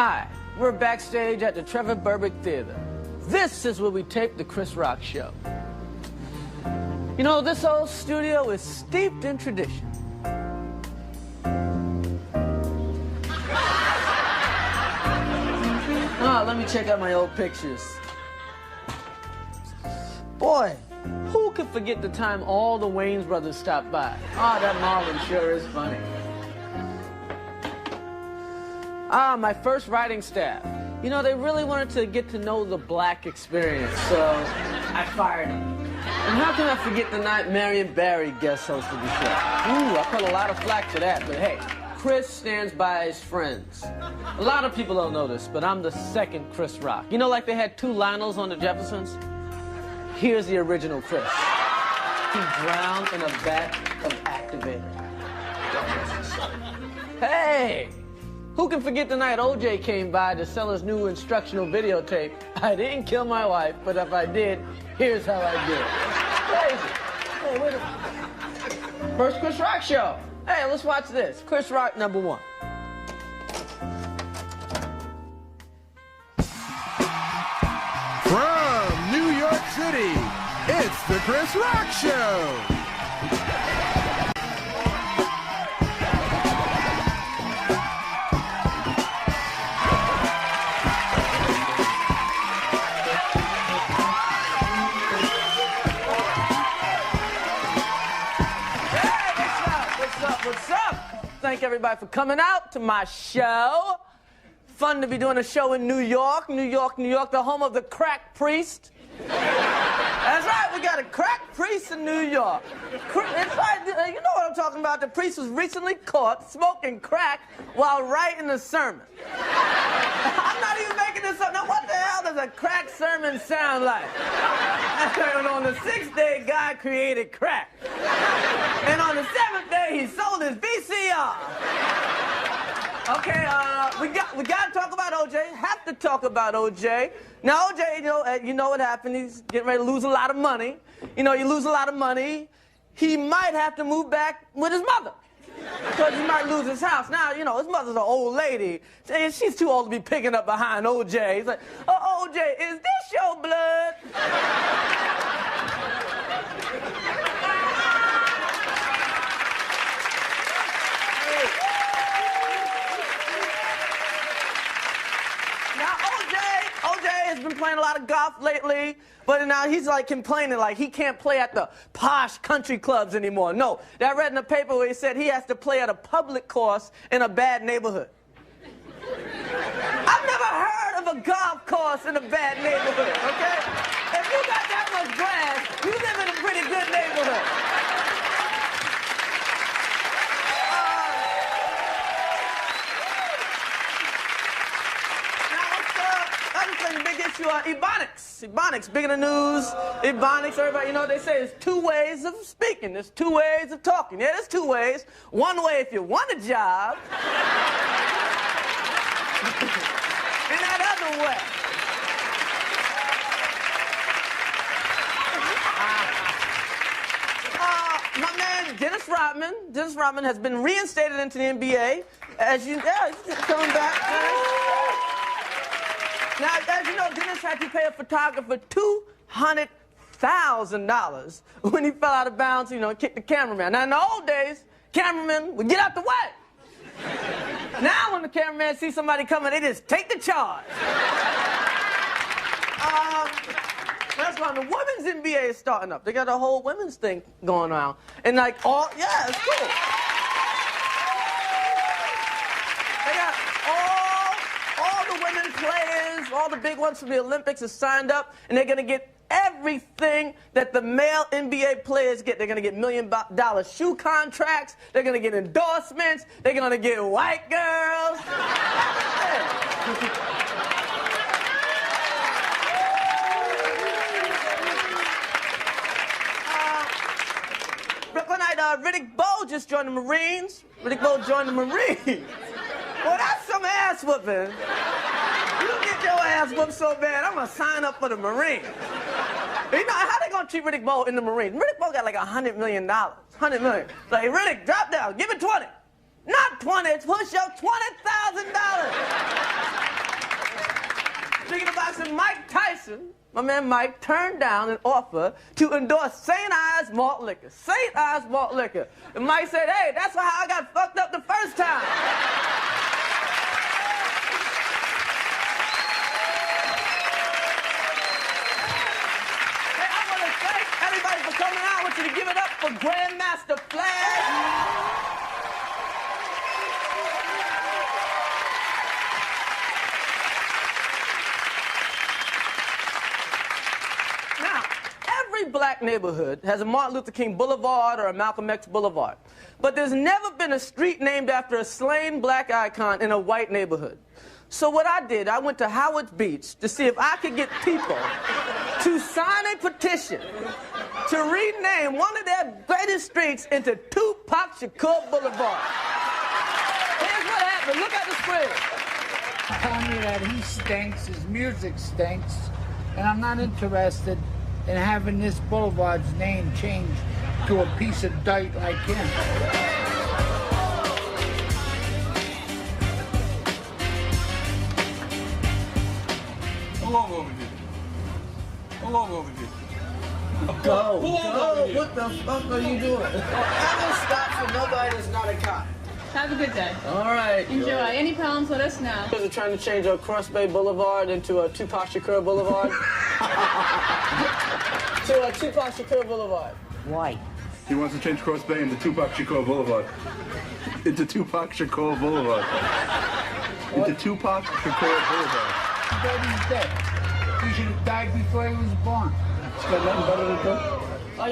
Hi, we're backstage at the Trevor Berbick Theater. This is where we tape the Chris Rock show. You know, this old studio is steeped in tradition. Let me check out my old pictures. Boy, who could forget the time all the Wayans brothers stopped by? That Marlin sure is funny. My first writing staff. You know, they really wanted to get to know the black experience, so I fired them. And how can I forget the night Marion Barry guest hosted the show? I caught a lot of flack for that, but hey, Chris stands by his friends. A lot of people don't know this, but I'm the second Chris Rock. You know, like they had two Lionels on the Jeffersons? Here's the original Chris. He drowned in a vat of activator. Hey! Who can forget the night OJ came by to sell his new instructional videotape? I didn't kill my wife, but if I did, here's how I did it. Crazy. Hey, wait a minute. First Chris Rock show. Hey, let's watch this. Chris Rock #1. From New York City, it's the Chris Rock Show. What's up? Thank everybody for coming out to my show. Fun to be doing a show in New York, New York, the home of the crack priest. That's right, we got a crack priest in New York. It's right, you know what I'm talking about. The priest was recently caught smoking crack while writing a sermon. I'm not even making this up. Now, what the hell does a crack sermon sound like? And on the 6th day, God created crack. And on the 7th day, he sold his VCR. Okay, we got to talk about OJ. Have to talk about OJ. Now, OJ, you know what happened. He's getting ready to lose a lot of money. You know, you lose a lot of money, he might have to move back with his mother. Because he might lose his house. Now, you know, his mother's an old lady. And she's too old to be picking up behind OJ. He's like, oh, OJ, is this your blood? Has been playing a lot of golf lately, but now he's like complaining like he can't play at the posh country clubs anymore. No, I read in the paper where he said he has to play at a public course in a bad neighborhood. I've never heard of a golf course in a bad neighborhood, okay? If you got that much grass, you live in a pretty good neighborhood. Big issue on Ebonics. Ebonics, big in the news. Ebonics, everybody, you know, they say there's two ways of speaking. There's two ways of talking. Yeah, there's two ways. One way if you want a job. And that other way. My man, Dennis Rodman has been reinstated into the NBA. As you, he's coming back. Now, as you know, Dennis had to pay a photographer $200,000 when he fell out of bounds, you know, and kicked the cameraman. Now, in the old days, cameramen would get out the way. Now, when the cameraman sees somebody coming, they just take the charge. That's why the women's NBA is starting up. They got a whole women's thing going on. And like, it's cool. They got all the women players, all the big ones from the Olympics are signed up, and they're going to get everything that the male NBA players get. They're going to get $1 million shoe contracts. They're going to get endorsements. They're going to get white girls. Brooklynite Riddick Bowe just joined the Marines. Riddick Bowe joined the Marines. Well, that's some ass whooping. You get your ass whooped so bad, I'm going to sign up for the Marines. You know, how they going to treat Riddick Bowe in the Marines? Riddick Bowe got like $100 million. $100 million. Like, Riddick, drop down. Give it 20. Not 20. Push up $20,000. Speaking of boxing, Mike Tyson, my man Mike, turned down an offer to endorse St. Ives malt liquor. St. Ives malt liquor. And Mike said, hey, that's how I got fucked up the first time. Hey, I want to thank everybody for coming out. I want you to give it up for Grandmaster Flash. Black neighborhood has a Martin Luther King Boulevard or a Malcolm X Boulevard. But there's never been a street named after a slain black icon in a white neighborhood. So what I did, I went to Howard Beach to see if I could get people to sign a petition to rename one of their greatest streets into Tupac Shakur Boulevard. Here's what happened. Look at the screen. Tell me that he stinks, his music stinks, and I'm not interested in having this boulevard's name changed to a piece of dirt like him. Pull over here. Pull over here. Go. What the fuck are you doing? Ever stop for nobody that's not a cop. Have a good day. All right. Enjoy. Any problems, let us know. We're trying to change our Cross Bay Boulevard into a Tupac Shakur Boulevard. To a Tupac Shakur Boulevard. Why? He wants to change Cross Bay into Tupac Shakur Boulevard. Into Tupac Shakur Boulevard. Into Tupac Shakur Boulevard. He's dead. He should have died before he was born. He's got nothing better to do.